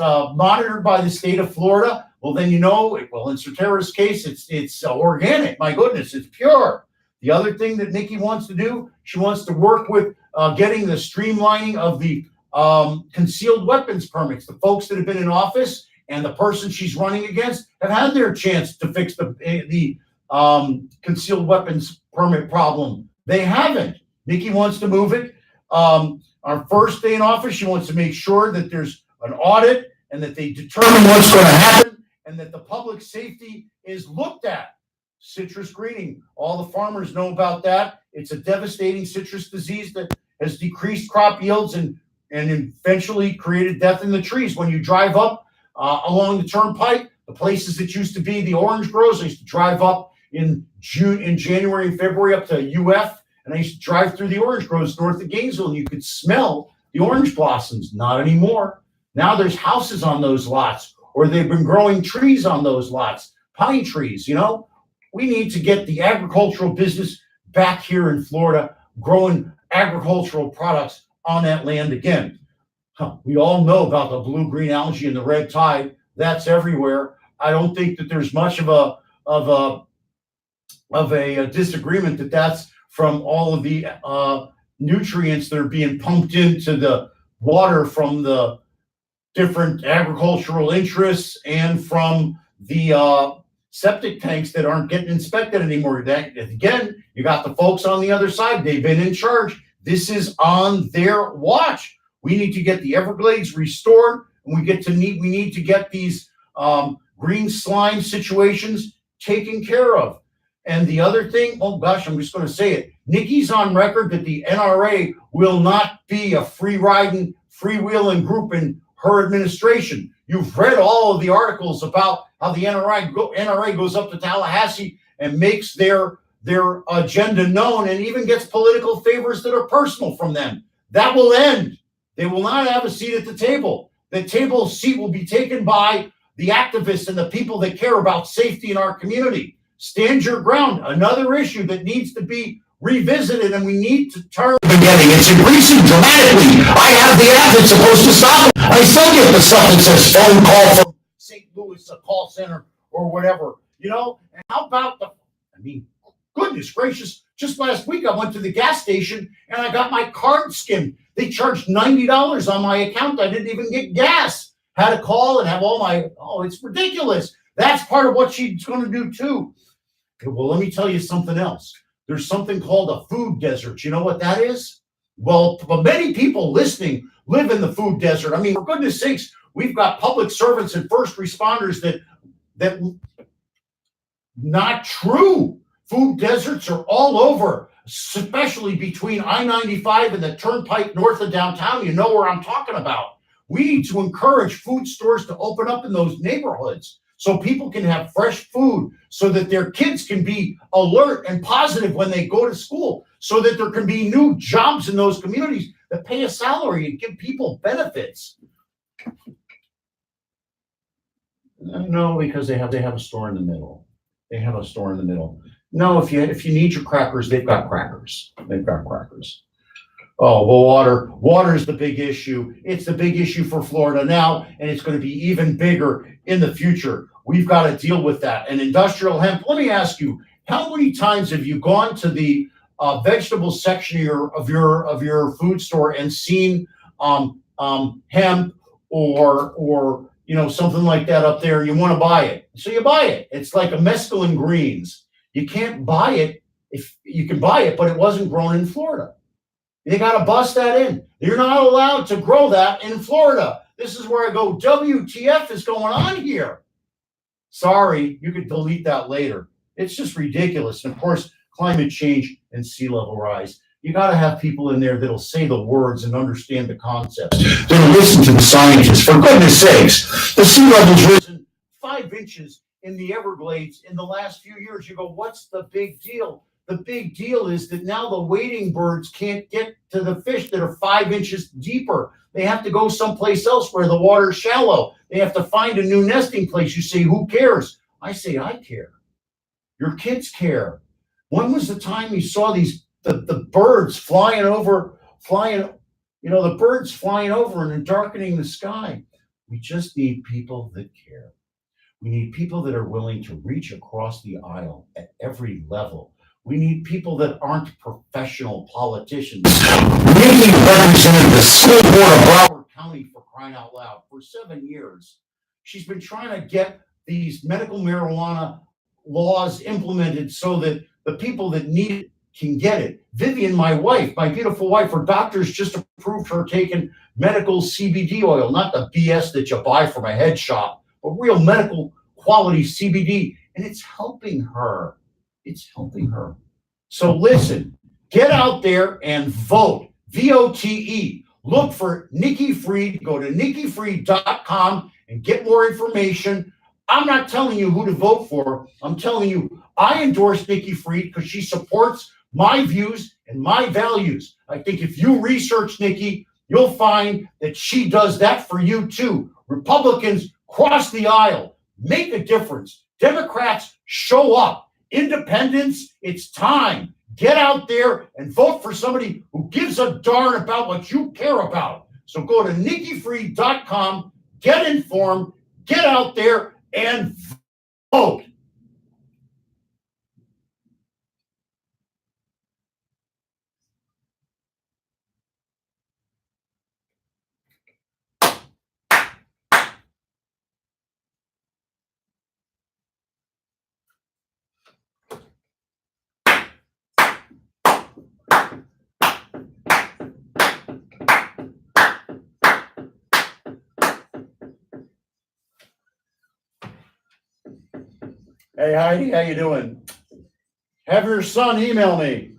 Speaker 1: monitored by the state of Florida, well, then you know, well, in Certera's case, it's organic. My goodness, it's pure. The other thing that Nikki wants to do, she wants to work with getting the streamlining of the concealed weapons permits. The folks that have been in office and the person she's running against have had their chance to fix the concealed weapons permit problem. They haven't. Nikki wants to move it. Our first day in office, she wants to make sure that there's an audit and that they determine what's going to happen and that the public safety is looked at. Citrus greening, all the farmers know about that. It's a devastating citrus disease that has decreased crop yields and eventually created death in the trees. When you drive up along the turnpike, the places that used to be the orange groves, I used to drive up in January and February up to UF, and I used to drive through the orange groves north of Gainesville, and you could smell the orange blossoms. Not anymore. Now there's houses on those lots, or they've been growing trees on those lots, pine trees, We need to get the agricultural business back here in Florida, growing agricultural products on that land again. We all know about the blue-green algae and the red tide. That's everywhere. I don't think that there's much of a disagreement that that's from all of the nutrients that are being pumped into the water from the different agricultural interests and from the septic tanks that aren't getting inspected anymore. That, again, you got the folks on the other side. They've been in charge. This is on their watch. We need to get the Everglades restored, and we need to get these green slime situations taken care of. And the other thing, oh gosh, I'm just going to say it. Nikki's on record that the NRA will not be a free-riding, freewheeling group in her administration. You've read all of the articles about how the NRA goes up to Tallahassee and makes their agenda known and even gets political favors that are personal from them. That will end. They will not have a seat at the table. The seat will be taken by the activists and the people that care about safety in our community. Stand your ground. Another issue that needs to be revisited, and we need to turn.
Speaker 3: It's increasing dramatically. I have the app that's supposed to stop it. I still get the stuff that says phone call from
Speaker 1: St. Louis, a call center or whatever, And how about goodness gracious, just last week I went to the gas station and I got my card skimmed. They charged $90 on my account. I didn't even get gas. Had to call and have it's ridiculous. That's part of what she's going to do too. Well, let me tell you something else. There's something called a food desert. You know what that is? Well, many people listening live in the food desert. For goodness sakes, we've got public servants and first responders that not true. Food deserts are all over, especially between I-95 and the turnpike north of downtown. You know where I'm talking about. We need to encourage food stores to open up in those neighborhoods so people can have fresh food, so that their kids can be alert and positive when they go to school, so that there can be new jobs in those communities that pay a salary and give people benefits. No, because they have a store in the middle. They have a store in the middle. No, if you need your crackers, they've got crackers. Oh, well, water is the big issue. It's the big issue for Florida now, and it's going to be even bigger in the future. We've got to deal with that. And industrial hemp, let me ask you, how many times have you gone to the vegetable section of your food store and seen hemp or something like that up there, and you want to buy it? So you buy it. It's like a mescaline greens. You can't buy it. If you can buy it, but it wasn't grown in Florida. They got to bust that in. You're not allowed to grow that in Florida. This is where I go, WTF is going on here? Sorry, you could delete that later. It's just ridiculous. And of course, climate change and sea level rise. You got to have people in there that'll say the words and understand the concepts.
Speaker 3: Then listen to the scientists. For goodness sakes, the sea level's risen
Speaker 1: 5 inches in the Everglades in the last few years. You go, what's the big deal? The big deal is that now the wading birds can't get to the fish that are 5 inches deeper. They have to go someplace else where the water's shallow. They have to find a new nesting place. You say, who cares? I say, I care. Your kids care. When was the time you saw the birds flying over and darkening the sky? We just need people that care. We need people that are willing to reach across the aisle at every level. We need people that aren't professional politicians.
Speaker 3: Nikki represented the school board of
Speaker 1: Broward County, for crying out loud, for 7 years. She's been trying to get these medical marijuana laws implemented so that the people that need it can get it. Vivian, my wife, my beautiful wife, her doctors just approved her taking medical CBD oil, not the BS that you buy from a head shop, but real medical quality CBD. And it's helping her. It's helping her. So listen, get out there and vote. VOTE. Look for Nikki Fried. Go to NikkiFried.com and get more information. I'm not telling you who to vote for. I'm telling you, I endorse Nikki Fried because she supports my views and my values. I think if you research Nikki, you'll find that she does that for you too. Republicans cross the aisle, make a difference. Democrats show up. Independents, it's time. Get out there and vote for somebody who gives a darn about what you care about. So go to NikkiFried.com, get informed, get out there and vote. Hey Heidi, how you doing? Have your son email me.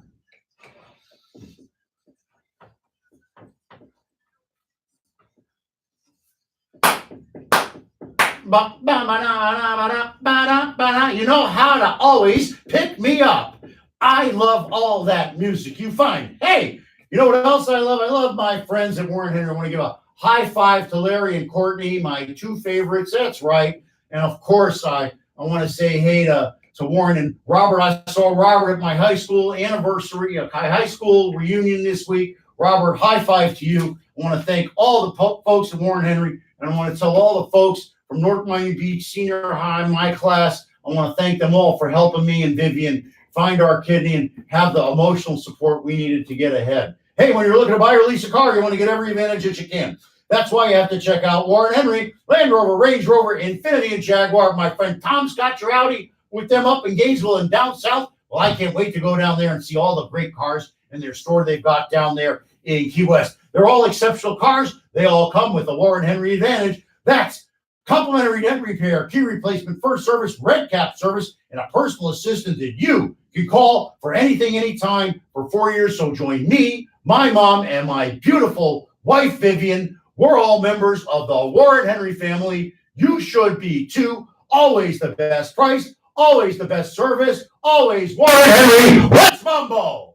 Speaker 1: You know how to always pick me up. I love all that music you find. Hey, you know what else I love? I love my friends at Warren Henry. I want to give a high five to Larry and Courtney, my two favorites. That's right. And of course, I want to say hey to Warren and Robert. I saw Robert at my high school anniversary, high school reunion this week. Robert, high five to you. I want to thank all the folks at Warren Henry, and I want to tell all the folks from North Miami Beach Senior High, my class, I want to thank them all for helping me and Vivian find our kidney and have the emotional support we needed to get ahead. Hey, when you're looking to buy or lease a car, you want to get every advantage that you can. That's why you have to check out Warren Henry, Land Rover, Range Rover, Infiniti, and Jaguar. My friend Tom's got your Audi with them up in Gainesville and down south. Well, I can't wait to go down there and see all the great cars in their store they've got down there in Key West. They're all exceptional cars. They all come with the Warren Henry advantage. That's complimentary dent repair, key replacement, first service, red cap service, and a personal assistant that you can call for anything, anytime for 4 years. So join me, my mom, and my beautiful wife, Vivian. We're all members of the Warren Henry family. You should be too. Always the best price, always the best service, always Warren Henry. Let's mumbo.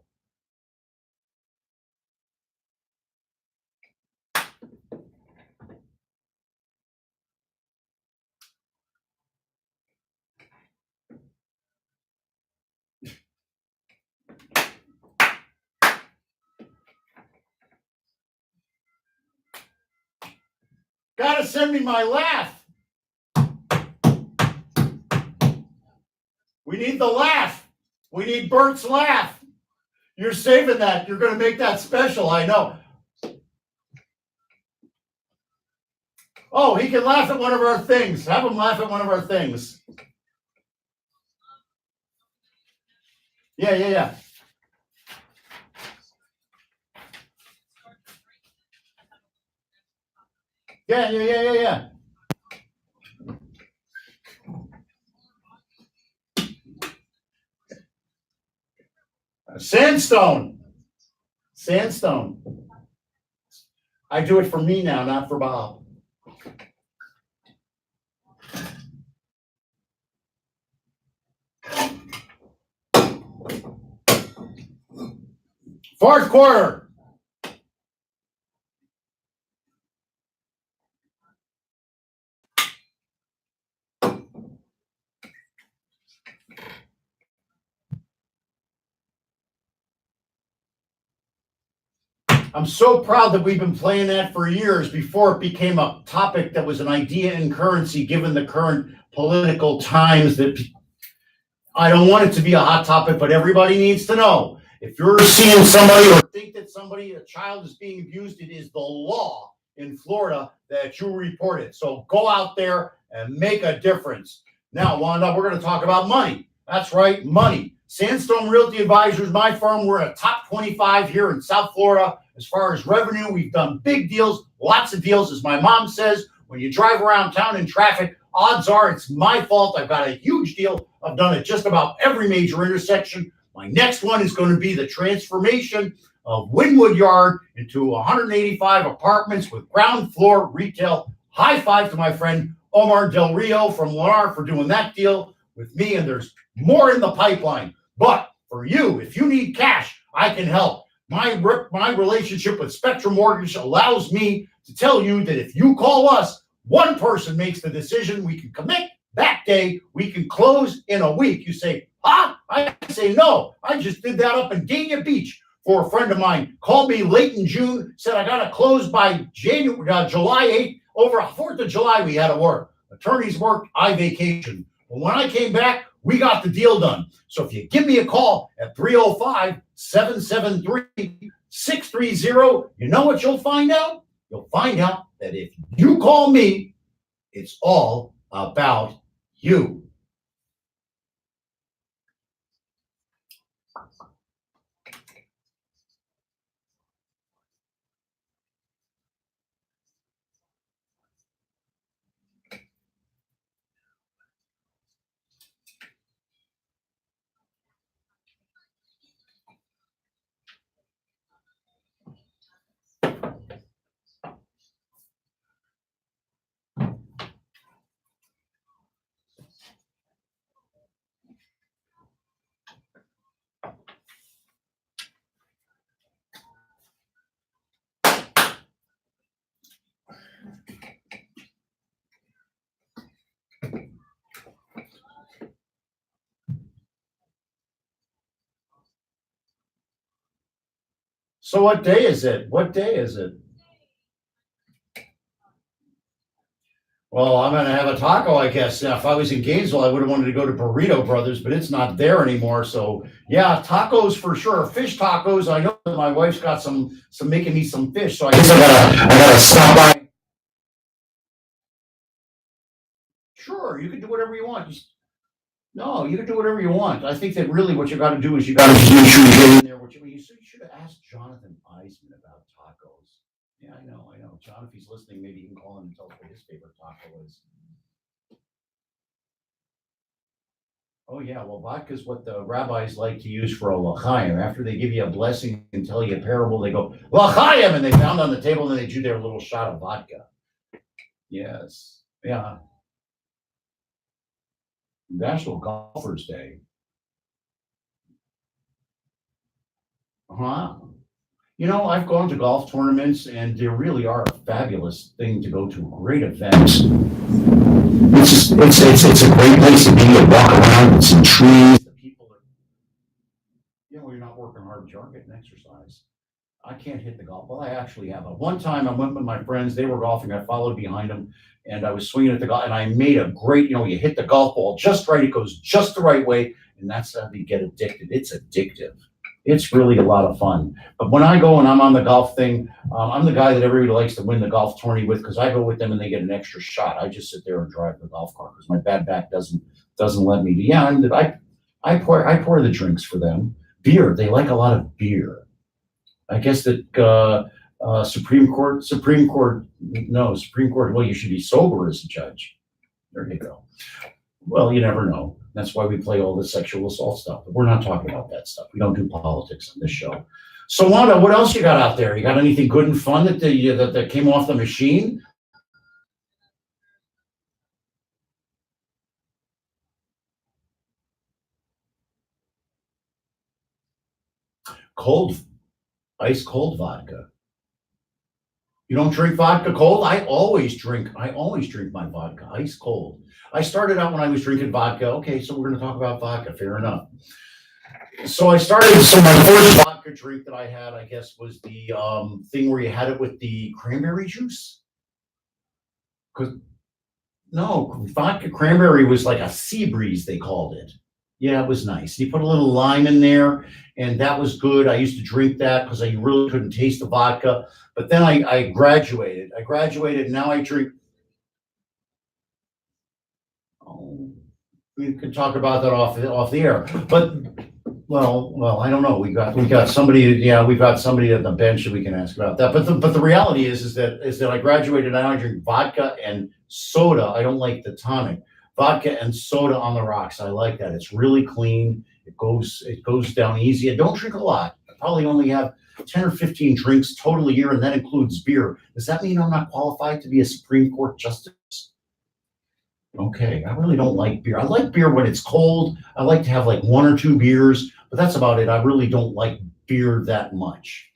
Speaker 1: Gotta send me my laugh. We need the laugh. We need Bert's laugh. You're saving that. You're going to make that special, I know. Oh, he can laugh at one of our things. Have him laugh at one of our things. Yeah. Yeah. Sandstone. I do it for me now, not for Bob. Fourth quarter. I'm so proud that we've been playing that for years before it became a topic that was an idea in currency, given the current political times that I don't want it to be a hot topic, but everybody needs to know. If you're seeing somebody or think that a child is being abused, it is the law in Florida that you report it. So go out there and make a difference. Now, Wanda, we're going to talk about money. That's right, money. Sandstone Realty Advisors, my firm, we're a top 25 here in South Florida. As far as revenue, we've done big deals, lots of deals. As my mom says, when you drive around town in traffic, odds are it's my fault. I've got a huge deal. I've done it just about every major intersection. My next one is going to be the transformation of Wynwood Yard into 185 apartments with ground floor retail. High five to my friend Omar Del Rio from Lennar for doing that deal with me. And there's more in the pipeline. But for you, if you need cash, I can help. My relationship with Spectrum Mortgage allows me to tell you that if you call us, one person makes the decision. We can commit that day. We can close in a week. You say, I say, no, I just did that up in Dania Beach for a friend of mine. Called me late in June, said I got to close by July 8th. Over 4th of July, we had to work. Attorneys worked, I vacationed. But when I came back, we got the deal done. So if you give me a call at 305-773-630, you know what you'll find out? You'll find out that if you call me, it's all about you. So what day is it? What day is it? Well, I'm going to have a taco, I guess. Now, if I was in Gainesville, I would have wanted to go to Burrito Brothers, but it's not there anymore. So, yeah, tacos for sure. Fish tacos. I know that my wife's got some making me some fish. So I guess I gotta stop by. Sure, you can do whatever you want. No, you can do whatever you want. I think that really what you got to do is you got to make sure you get in there. You should have asked Jonathan Eisman about tacos. Yeah, I know. John, if he's listening, maybe you can call him and tell us what his favorite taco is. Oh, yeah. Well, vodka is what the rabbis like to use for a l'chaim. After they give you a blessing and tell you a parable, they go, l'chaim, and they pound on the table and they do their little shot of vodka. Yes. Yeah. National Golfers Day. You know, I've gone to golf tournaments and they really are a fabulous thing to go to. Great events. It's a great place to be, to walk around with some trees. The people are, you're not working hard, but you are getting exercise. I can't hit the golf ball. I actually have. One time I went with my friends, they were golfing, I followed behind them, and I was swinging at the golf, and I made a great, you hit the golf ball just right, it goes just the right way, and that's how you get addicted. It's addictive. It's really a lot of fun. But when I go and I'm on the golf thing, I'm the guy that everybody likes to win the golf tourney with because I go with them and they get an extra shot. I just sit there and drive the golf cart because my bad back doesn't let me. Yeah, I pour the drinks for them. Beer, they like a lot of beer. I guess that Supreme Court. Well, you should be sober as a judge. There you go. Well, you never know. That's why we play all the sexual assault stuff. But we're not talking about that stuff. We don't do politics on this show. So, Wanda, what else you got out there? You got anything good and fun that came off the machine? Ice cold vodka. You don't drink vodka cold? I always drink my vodka ice cold. I started out when I was drinking vodka. Okay, so we're going to talk about vodka. Fair enough. So my first vodka drink that I had, I guess, was the thing where you had it with the cranberry juice. No, vodka cranberry was like a sea breeze, they called it. Yeah, it was nice. He put a little lime in there, and that was good. I used to drink that because I really couldn't taste the vodka. But then I graduated. And now I drink. Oh, we could talk about that off the air. But well, I don't know. We got somebody. Yeah, we've got somebody at the bench that we can ask about that. But the reality is that I graduated. Now I drink vodka and soda. I don't like the tonic. Vodka and soda on the rocks. I like that. It's really clean. It goes down easy. I don't drink a lot. I probably only have 10 or 15 drinks total a year, and that includes beer. Does that mean I'm not qualified to be a Supreme Court justice? Okay, I really don't like beer. I like beer when it's cold. I like to have like one or two beers, but that's about it. I really don't like beer that much.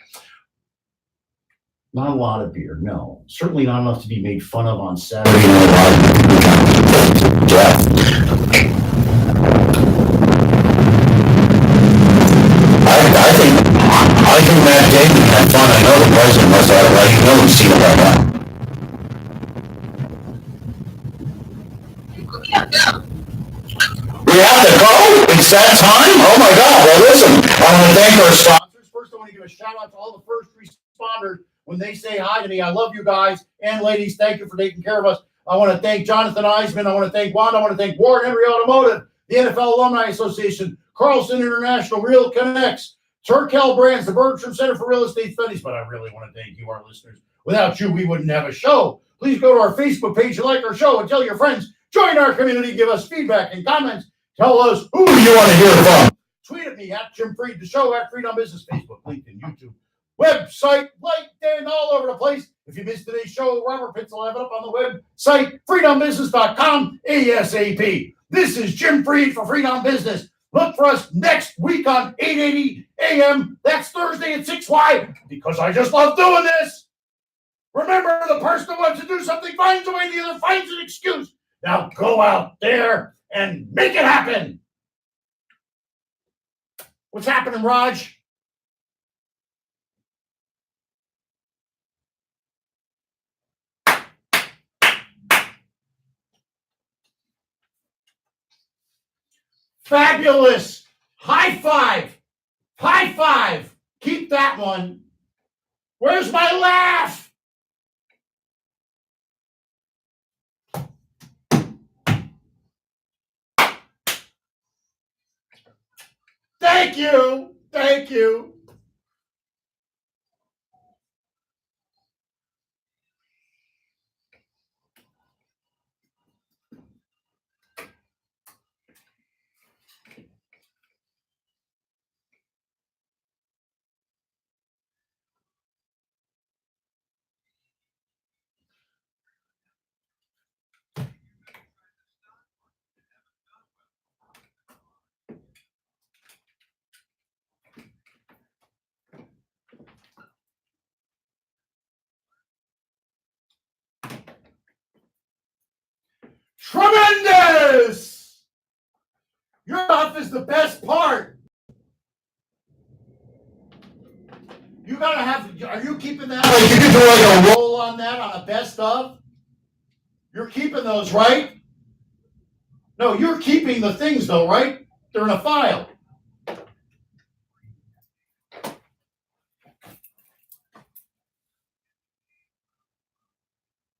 Speaker 1: Not a lot of beer, no. Certainly not enough to be made fun of on Saturday.
Speaker 3: Jeff. I think Matt Damon had fun. I know the president must have, right? You know he's seen about that. We have to go? It's that time? Oh my God. Well, listen, I want to thank our sponsors.
Speaker 1: First, I want to give a shout out to all the first responders when they say hi to me. I love you guys and ladies. Thank you for taking care of us. I want to thank Jonathan Eisman. I want to thank Wanda. I want to thank Warren Henry Automotive, the NFL Alumni Association, Carlson International, Real Connects, Turkel Brands, the Bertram Center for Real Estate Studies. But I really want to thank you, our listeners. Without you, we wouldn't have a show. Please go to our Facebook page and like our show and tell your friends. Join our community. Give us feedback and comments. Tell us who you want to hear from. Tweet at me at Jim Freed, the show at Freed on Business, Facebook, LinkedIn, YouTube, website, LinkedIn, all over the place. If you missed today's show, Robert Pitts will have it up on the website, freedombusiness.com, ASAP. This is Jim Freed for Freed on Business. Look for us next week on 8:80 a.m. That's Thursday at 6. Why? Because I just love doing this. Remember, the person who wants to do something finds a way, the other finds an excuse. Now go out there and make it happen. What's happening, Raj? Fabulous. High five. High five. Keep that one. Where's my laugh? Thank you. Thank you. Tremendous! Your stuff is the best part. You gotta have, are you keeping that?
Speaker 3: You can do like a
Speaker 1: roll on that on a best of? You're keeping those, right? No, you're keeping the things though, right? They're in a file.